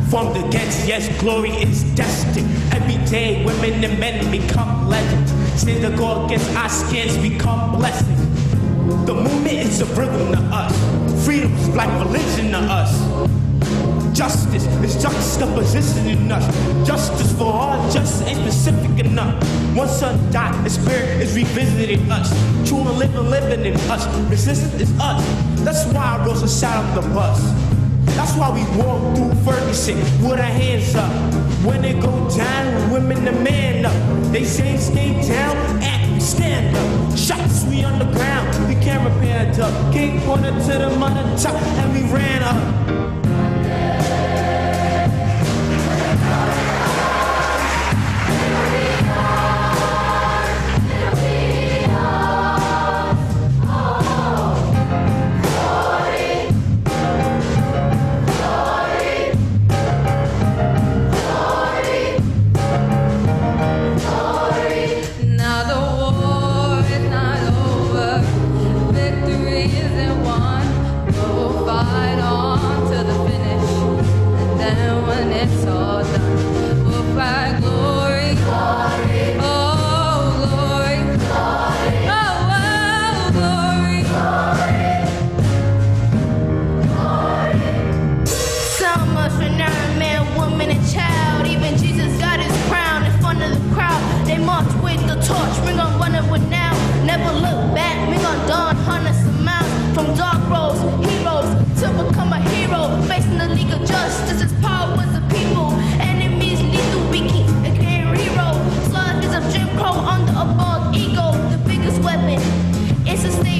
formed against, yes, glory is destined. Every day, women and men become legends. Sin to go against our skins, become blessings. The movement is a rhythm to us. Freedom is black religion to us. Justice is juxtaposition in us. Justice for all, justice ain't specific enough. One son died, his spirit is revisiting us. True and living in us. Resistance is us. That's why I rose and shot up the bus. That's why we walk through Ferguson with our hands up. When it go down, women and man up. They say stay down, act, we stand up. Shots, we on the ground, we can't repair it up. King pointed to the mother top, and we ran up.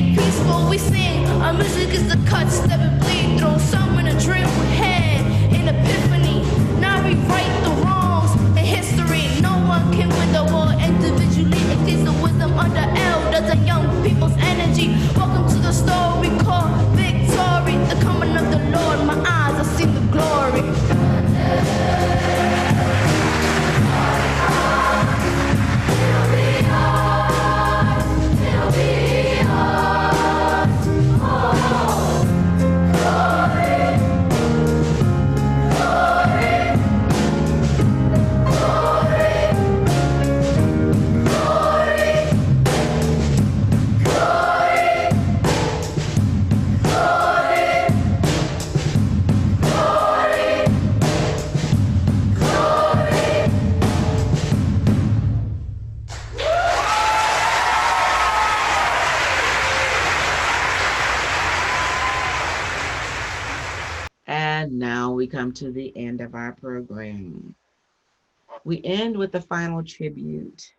stay peaceful, we sing. Our music is the cuts that we bleed through. Some in a dream we had an epiphany. Now we right the wrongs in history. No one can win the war individually. It takes the wisdom under elders and young people's energy. Welcome to the story we call victory. The coming of the Lord, my eyes have seen the glory. And now we come to the end of our program. We end with the final tribute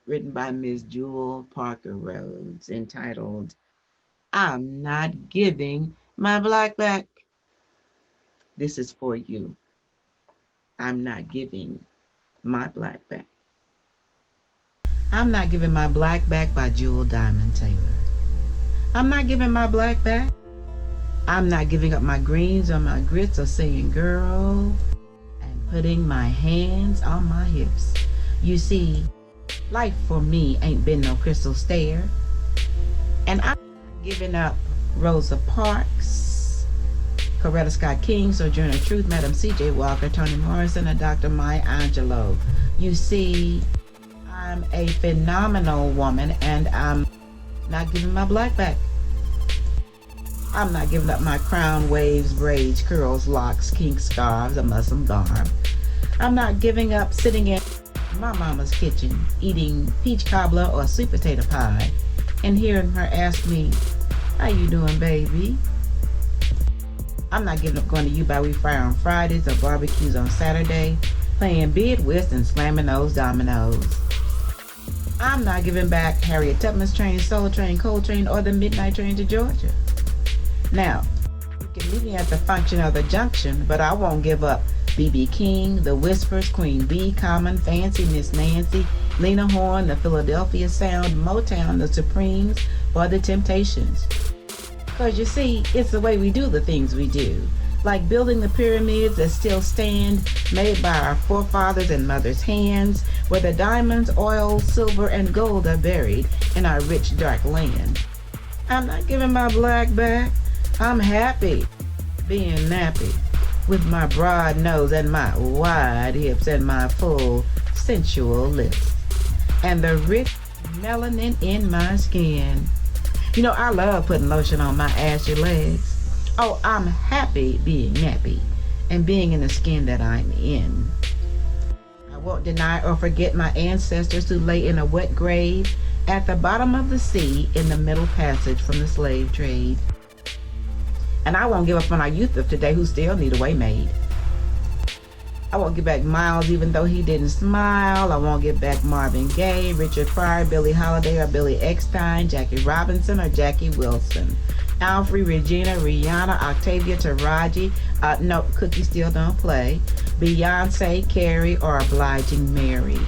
written by Ms. Jewel Parker Rhodes entitled, I'm Not Giving My Black Back. This is for you. I'm not giving my black back. I'm not giving my black back by Jewel Diamond Taylor. I'm not giving my black back. I'm not giving up my greens or my grits or saying girl and putting my hands on my hips. You see, life for me ain't been no crystal stair. And I'm not giving up Rosa Parks, Coretta Scott King, Sojourner Truth, Madam C.J. Walker, Toni Morrison, and Dr. Maya Angelou. You see, I'm a phenomenal woman and I'm not giving my black back. I'm not giving up my crown, waves, braids, curls, locks, kink, scarves, a Muslim garb. I'm not giving up sitting in my mama's kitchen, eating peach cobbler or sweet potato pie, and hearing her ask me, how you doing, baby? I'm not giving up going to You by We Fire on Fridays or barbecues on Saturday, playing bid whist and slamming those dominoes. I'm not giving back Harriet Tubman's Train, Soul Train, Coal Train, or the Midnight Train to Georgia. Now, you can meet me at the function or the junction, but I won't give up B.B. King, The Whispers, Queen Bee, Common, Fancy, Miss Nancy, Lena Horne, The Philadelphia Sound, Motown, The Supremes, or The Temptations. Because you see, it's the way we do the things we do. Like building the pyramids that still stand, made by our forefathers and mothers' hands, where the diamonds, oil, silver, and gold are buried in our rich, dark land. I'm not giving my black back. I'm happy being nappy with my broad nose and my wide hips and my full sensual lips and the rich melanin in my skin. You know, I love putting lotion on my ashy legs. Oh, I'm happy being nappy and being in the skin that I'm in. I won't deny or forget my ancestors who lay in a wet grave at the bottom of the sea in the Middle Passage from the slave trade. And I won't give up on our youth of today who still need a way made. I won't give back Miles even though he didn't smile. I won't give back Marvin Gaye, Richard Pryor, Billie Holiday, or Billy Eckstine, Jackie Robinson, or Jackie Wilson, Alfred, Regina, Rihanna, Octavia, Taraji, no, Cookie Still Don't Play, Beyonce, Carrie, or Obliging Mary.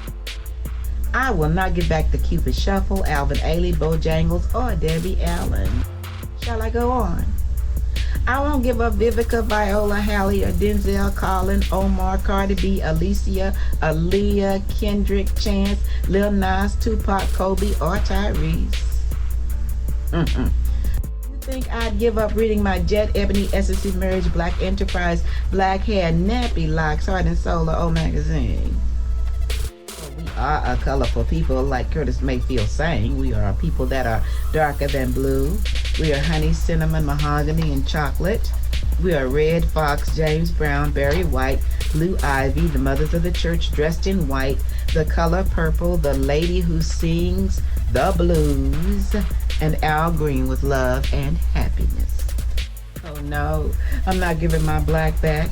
I will not give back the Cupid Shuffle, Alvin Ailey, Bojangles, or Debbie Allen. Shall I go on? I won't give up Vivica, Viola, Halle, or Denzel, Colin, Omar, Cardi B, Alicia, Aaliyah, Kendrick, Chance, Lil Nas, Tupac, Kobe, or Tyrese. You think I'd give up reading my Jet, Ebony, Essence Marriage, Black Enterprise, Black Hair, Nappy Locks, Heart and Soul, or O Magazine? We are a colorful people, like Curtis Mayfield sang. We are a people that are darker than blue. We are honey, cinnamon, mahogany, and chocolate. We are red, fox, James Brown, Barry White, blue ivy, the mothers of the church dressed in white, the color purple, the lady who sings the blues, and Al Green with love and happiness. Oh no, I'm not giving my black back.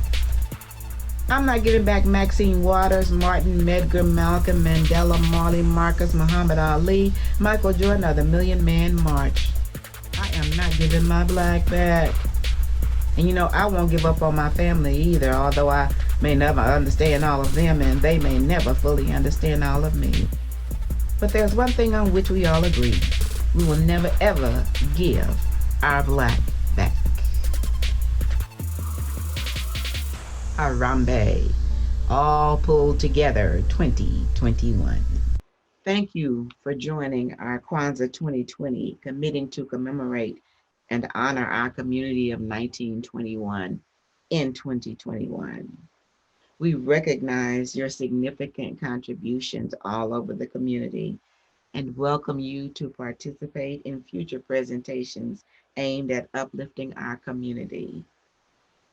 I'm not giving back Maxine Waters, Martin, Medgar, Malcolm, Mandela, Marley, Marcus, Muhammad Ali, Michael Jordan, or the Million Man March. am not giving my black back. And you know, I won't give up on my family either, although I may never understand all of them and they may never fully understand all of me. But there's one thing on which we all agree. We will never ever give our black back. Harambe, all pulled together 2021. Thank you for joining our Kwanzaa 2020, committing to commemorate and honor our community of 1921 in 2021. We recognize your significant contributions all over the community and welcome you to participate in future presentations aimed at uplifting our community.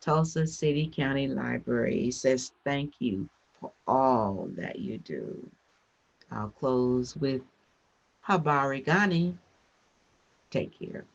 Tulsa City County Library says thank you for all that you do. I'll close with Habari Gani. Take care.